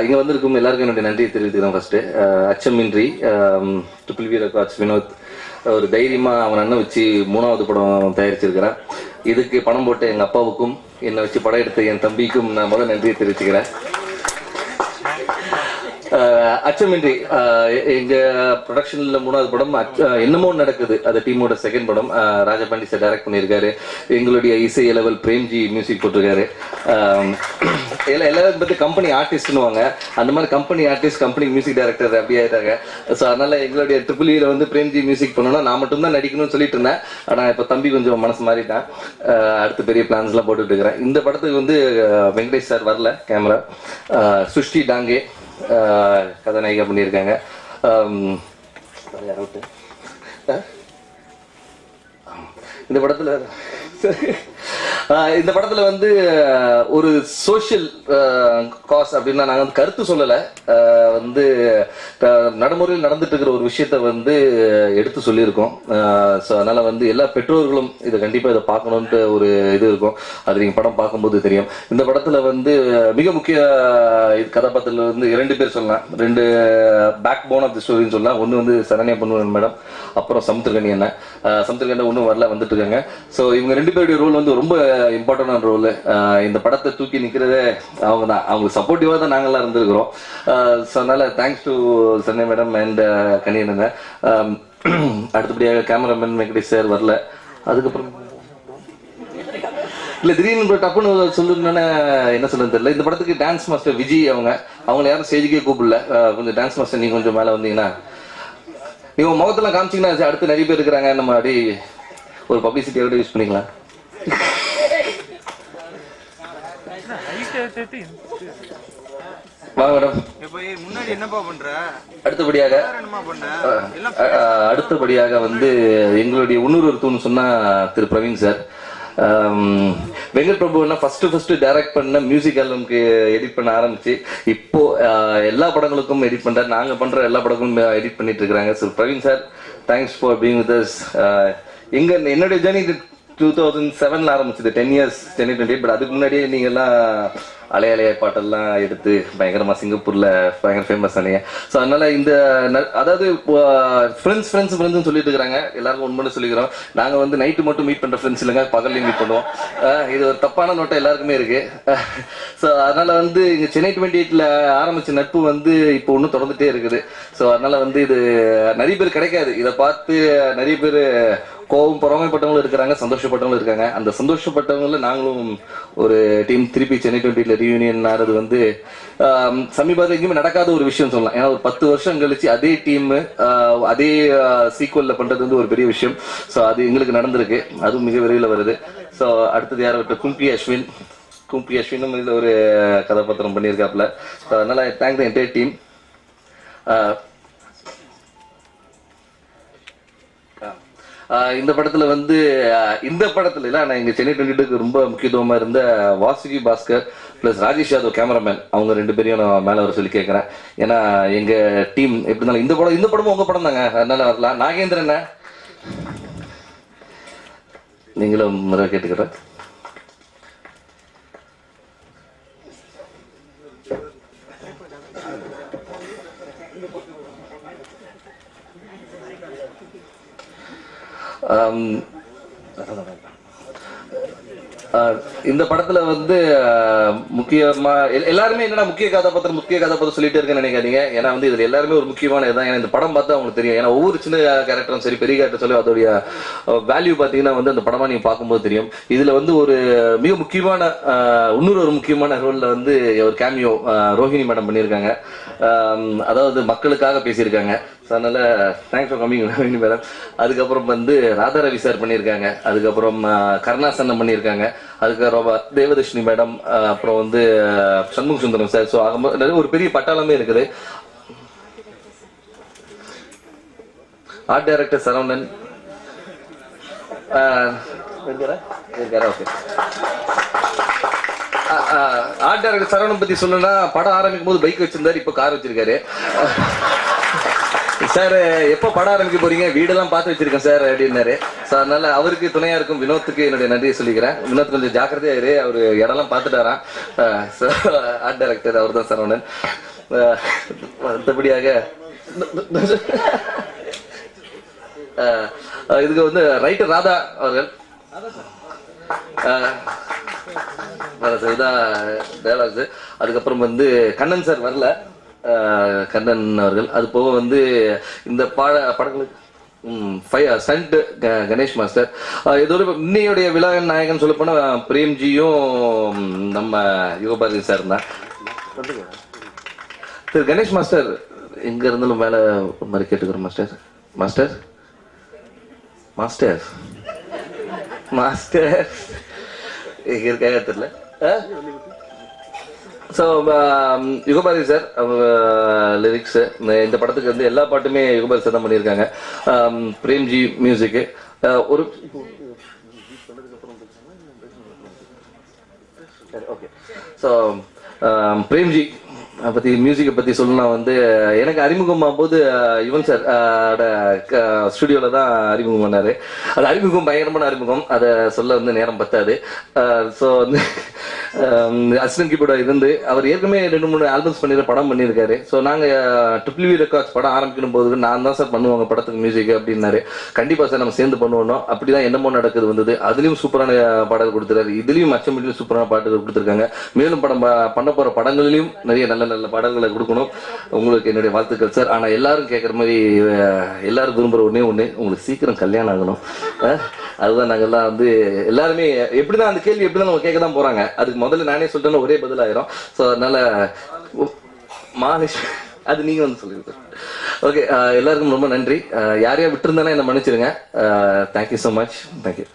இங்கே வந்திருக்கும் எல்லாருக்கும் என்னுடைய நன்றியை தெரிவித்துக்கிறேன். ஃபஸ்ட்டு அச்சமின்றி ட்ரிபிள் வி ரெக்கார்ட்ஸ் வினோத் ஒரு தைரியமாக அவன் அண்ணன் வச்சு 3வது படம் தயாரிச்சிருக்கிறேன். இதுக்கு பணம் போட்ட எங்கள் அப்பாவுக்கும் என்னை வச்சு படம் எடுத்த என் தம்பிக்கும் நான் முதல் நன்றியை தெரிவிச்சுக்கிறேன். அச்சமின்றி எங்க ப்ரொடக்ஷன்ல 3வது படம் என்னமோ நடக்குது, அது டீமோட செகண்ட் படம். ராஜபாண்டி சார் டைரக்ட் பண்ணியிருக்காரு. எங்களுடைய இசை லெவல் பிரேம்ஜி மியூசிக் போட்டிருக்காரு. எல்லாரும் பற்றி கம்பெனி ஆர்டிஸ்ட்னுவாங்க, அந்த மாதிரி company artist company music director அப்படி ஆயிட்டாங்க. ஸோ அதனால எங்களுடைய ட்ரிபிள் இல வந்து பிரேம்ஜி மியூசிக் பண்ணணும்னா நான் மட்டும்தான் நடிக்கணும்னு சொல்லிட்டு இருந்தேன். ஆனால் இப்போ தம்பி கொஞ்சம் மனசு மாறிட்டான். அடுத்த பெரிய பிளான்ஸ்லாம் போட்டுட்டு இருக்கிறேன். இந்த படத்துக்கு வந்து வெங்கடேஷ் சார் வரல, கேமரா. சுஷ்டி டாங்கே கதாநாயகா பண்ணியிருக்காங்க. இந்த படத்துல வந்து ஒரு சோஷியல் காஸ் அப்படின்னா நாங்கள் வந்து கருத்து சொல்லலை, வந்து நடைமுறையில் நடந்துட்டு இருக்கிற ஒரு விஷயத்த வந்து எடுத்து சொல்லியிருக்கோம். ஸோ அதனால வந்து எல்லா பெற்றோர்களும் இதை கண்டிப்பாக இதை பார்க்கணுன்ட்டு ஒரு இது இருக்கும். அது நீங்கள் படம் பார்க்கும்போது தெரியும். இந்த படத்துல வந்து மிக முக்கிய கதாபாத்திரத்தில் வந்து 2 பேர் சொல்லலாம். 2 பேக் போன் ஆஃப் தி ஸ்டோரின்னு சொல்லலாம். ஒன்று வந்து சரண்யா பொன்வன் மேடம், அப்புறம் சமுத்திரகனி என்ன. சமுத்திரகனி ஒன்றும் வரல, வந்துட்டு இருக்காங்க. ஸோ இவங்க 2 பேருடைய ரோல் வந்து ரொம்ப இம்பார்ட்டன்டான ரோல். இந்த படத்தை தூக்கி நிற்கிறதே அவங்க தான். அவங்களுக்கு சப்போர்ட்டிவாக தான் நாங்கள்லாம் இருந்திருக்கிறோம். ஸோ அதனால thanks to Saranya madam and கனியனுங்க. அடுத்தபடியாக கேமராமேன் வெங்கடேஷ் சார் வரல. அதுக்கப்புறம் இல்லை, திடீர்னு டப்புன்னு சொல்லணுன்னு என்ன சொல்லுன்னு தெரியல. இந்த படத்துக்கு டான்ஸ் மாஸ்டர் விஜய் அவங்கள யாரும் ஸ்டேஜுக்கே கூப்பிடல. கொஞ்சம் டான்ஸ் மாஸ்டர் நீங்கள் கொஞ்சம் மேலே வந்தீங்கன்னா, நீங்கள் முகத்தெல்லாம் காமிச்சிங்கன்னா அடுத்து நிறைய பேர் இருக்கிறாங்க, நம்ம அப்படி ஒரு பப்ளிசிட்டியோட யூஸ் பண்ணிக்கலாம். வாங்க மேடம். அடுத்தபடியாக வந்து எங்களுடைய இன்னொரு தூண் சொன்னா திரு Praveen sir. Venkat Prabhu first direct பண்ண மியூசிக் ஆல்பம்க்கு எடிட் பண்ண ஆரம்பிச்சு இப்போ எல்லா படங்களுக்கும் எடிட் பண்றாரு. நாங்க பண்ற எல்லா படங்களும் எடிட் பண்ணிட்டு இருக்கிறாங்க. So Praveen sir, thanks for being with us. என்னுடைய ஜர்னி 2007 ஆரம்பிச்சது, 10 years 2028. பட் அதுக்கு முன்னாடியே நீங்க எல்லாம் அலைய பாட்டெல்லாம் எடுத்து பயங்கரமா சிங்கப்பூர்ல பயங்கர ஃபேமஸ் ஆனீங்க. ஸோ அதனால இந்த அதாவது ஃப்ரெண்ட்ஸ் சொல்லிட்டு இருக்கிறாங்க. எல்லாருக்கும் உண்மைன்னு சொல்லிக்கிறோம். நாங்கள் வந்து நைட்டு மட்டும் மீட் பண்ற ஃப்ரெண்ட்ஸ் இல்லைங்க, பகல்லையும் மீட் பண்ணுவோம். இது ஒரு தப்பான நோட்டம் எல்லாருக்குமே இருக்கு. ஸோ அதனால வந்து இங்க சென்னை 28ல ஆரம்பிச்ச நட்பு வந்து இப்போ ஒன்றும் தொடர்ந்துட்டே இருக்குது. ஸோ அதனால வந்து இது நிறைய பேர் கிடைக்காது. இதை பார்த்து நிறைய பேர் கோபம் பொறாமைப்பட்டவங்களும் இருக்கிறாங்க, சந்தோஷப்பட்டவங்களும் இருக்காங்க. அந்த சந்தோஷப்பட்டவங்கள நாங்களும் ஒரு டீம் திருப்பி சென்னை 20ல ரீயூனியன் ஆறது வந்து சமீபத்தில் எங்கேயுமே நடக்காத ஒரு விஷயம் சொல்லலாம். ஏன்னா ஒரு 10 வருஷம் கழிச்சு அதே டீம் அதே சீக்வல்ல பண்றது வந்து ஒரு பெரிய விஷயம். ஸோ அது எங்களுக்கு நடந்திருக்கு, அதுவும் மிக விரைவில் வருது. ஸோ அடுத்தது யாரை விட்டு கும்பி அஸ்வினும் இதில் ஒரு கதாபாத்திரம் பண்ணியிருக்காப்புல. ஸோ அதனால தேங்க் த என்டையர் டீம். இந்த படத்துல வந்து நான் எங்க சென்னை 22க்கு ரொம்ப முக்கியத்துவமா இருந்த வாசுகி பாஸ்கர் பிளஸ் ராஜேஷ் யாதவ் கேமராமேன், அவங்க 2 பேரையும் நான் மேல வர சொல்லி கேட்கிறேன். ஏன்னா எங்க டீம் எப்படி இருந்தாலும் இந்த படமும் உங்க படம் தாங்க, அதனால வரலாம். நாகேந்திரன் நீங்களும் முறை கேட்டுக்கிறேன். இந்த படத்துல வந்து முக்கியமா எல்லாருமே என்னன்னா முக்கிய கதாபாத்திரம் சொல்லிட்டே இருக்கேன்னு நினைக்காதீங்க. ஏன்னா வந்து இதுல எல்லாருமே ஒரு முக்கியமான இதுதான். ஏன்னா இந்த படம் பார்த்தா அவங்களுக்கு தெரியும். ஏன்னா ஒவ்வொரு சின்ன கேரக்டரும் சரி, பெரிய கேரக்டர் சொல்லி அதோடைய வேல்யூ பாத்தீங்கன்னா வந்து அந்த படமா நீங்க பார்க்கும்போது தெரியும். இதுல வந்து ஒரு மிக முக்கியமான இன்னொரு முக்கியமான ரோல்ல வந்து ஒரு கேமியோ ரோஹிணி மேடம் பண்ணியிருக்காங்க. அதாவது மக்களுக்காக பேசியிருக்காங்க. அதனால thanks for coming Rohini madam. அதுக்கப்புறம் வந்து ராதா ரவி சார் பண்ணியிருக்காங்க. அதுக்கப்புறம் கருணாசன்னம் பண்ணியிருக்காங்க. அதுக்கப்புறம் தேவதர்ஷினி மேடம், அப்புறம் வந்து சண்முக சுந்தரம் சார். ஸோ ஒரு பெரிய பட்டாளமே இருக்குது. Art director Saravanan, okay. Art director Saravanan பத்தி சொல்லணும்னா, படம் ஆரம்பிக்கும் போது பைக் வச்சிருந்தாரு, இப்ப கார் வச்சிருக்காரு. சார் எப்போ படம் ஆரம்பிக்க போறீங்க, வீடெல்லாம் பார்த்து வச்சிருக்கேன் சார் அப்படின்னாரு. ஸோ அதனால அவருக்கு துணையா இருக்கும் வினோத்துக்கு என்னுடைய நன்றியை சொல்லிக்கிறேன். வினோத் கொஞ்சம் ஜாக்கிரதையா இரு, அவரு இடம்லாம் பார்த்துட்டாராம். ஆர்ட் டைரக்டர் அவர் தான் சரவணன். மற்றபடியாக இதுக்கு வந்து ரைட்டர் ராதா அவர்கள், இதான் டயலாக்ஸ். அதுக்கப்புறம் வந்து கண்ணன் சார் வரல, கண்ணன் அவர்கள். அது போக வந்து இந்த படங்களுக்கு ஸ்டண்ட் கணேஷ் மாஸ்டர். இதோட இன்னையுடைய விழா நாயகன் சொல்ல போனா பிரேம்ஜியும் நம்ம யுகபாரதி சார் தான். திரு கணேஷ் மாஸ்டர் எங்க இருந்தாலும் மேல மாதிரி கேட்டுக்கிறோம். மாஸ்டர் மாஸ்டர் மாஸ்டர் மாஸ்டர் எங்க இருக்காங்க தெரியல. ஸோ யுகபாரதி சார் அவங்க லிரிக்ஸு இந்த படத்துக்கு வந்து எல்லா பாட்டுமே யுகபாரதி சார் தான் பண்ணியிருக்காங்க. பிரேம்ஜி மியூசிக்கு. ஒரு ஓகே. ஸோ பிரேம்ஜி பற்றி மியூசிக்கை பற்றி சொல்லணும்னா வந்து எனக்கு அறிமுகமாகும் போது யுவன் சார் ஸ்டுடியோவில் தான் அறிமுகம் பண்ணார். அது அறிமுகம் பயங்கரமான அறிமுகம், அதை சொல்ல வந்து நேரம் பத்தாது. ஸோ வந்து அசிஸ்டன்ட் கீபோர்டாக இருந்து அவர் ஏற்கனவே 2-3 ஆல்பம்ஸ் படம் பண்ணியிருக்காரு. ஸோ நாங்கள் ட்ரிபிள் ரெக்கார்ட்ஸ் படம் ஆரம்பிக்கும் போது நான் தான் சார் பண்ணுவாங்க படத்துக்கு மியூசிக் அப்படின்னாரு. கண்டிப்பாக சார் நம்ம சேர்ந்து பண்ணுவோம். அப்படி தான் என்னமோ நடக்குது வந்தது. அதுலேயும் சூப்பரான பாடல் கொடுத்துருக்காரு, இதுலேயும் அச்சமிலையும் சூப்பரான பாட்டுகள் கொடுத்துருக்காங்க. மேலும் பண்ண போகிற படங்களிலும் நிறைய நல்ல நல்ல பாடல்களை கொடுக்கணும். உங்களுக்கு என்னுடைய வாழ்த்துக்கள் சார். ஆனால் எல்லாரும் கேட்குற மாதிரி எல்லாரும் விரும்புகிற ஒன்று உங்களுக்கு சீக்கிரம் கல்யாணம் ஆகணும். அதுதான் நாங்கள்லாம் வந்து எல்லாருமே எப்படிதான் அந்த கேள்வி எப்படிதான் நம்ம கேட்க தான் போகிறாங்க. அதுக்கு முதல்ல நானே சொல்லிட்டேன்னா ஒரே பதிலாயிரும். ஸோ அதனால மாலேஷ் அது நீங்கள் வந்து சொல்லியிருக்கேன். ஓகே, எல்லாருக்கும் ரொம்ப நன்றி. யாரையா விட்டுருந்தானே என்னை மன்னிச்சிருங்க. Thank you so much. தேங்க்யூ.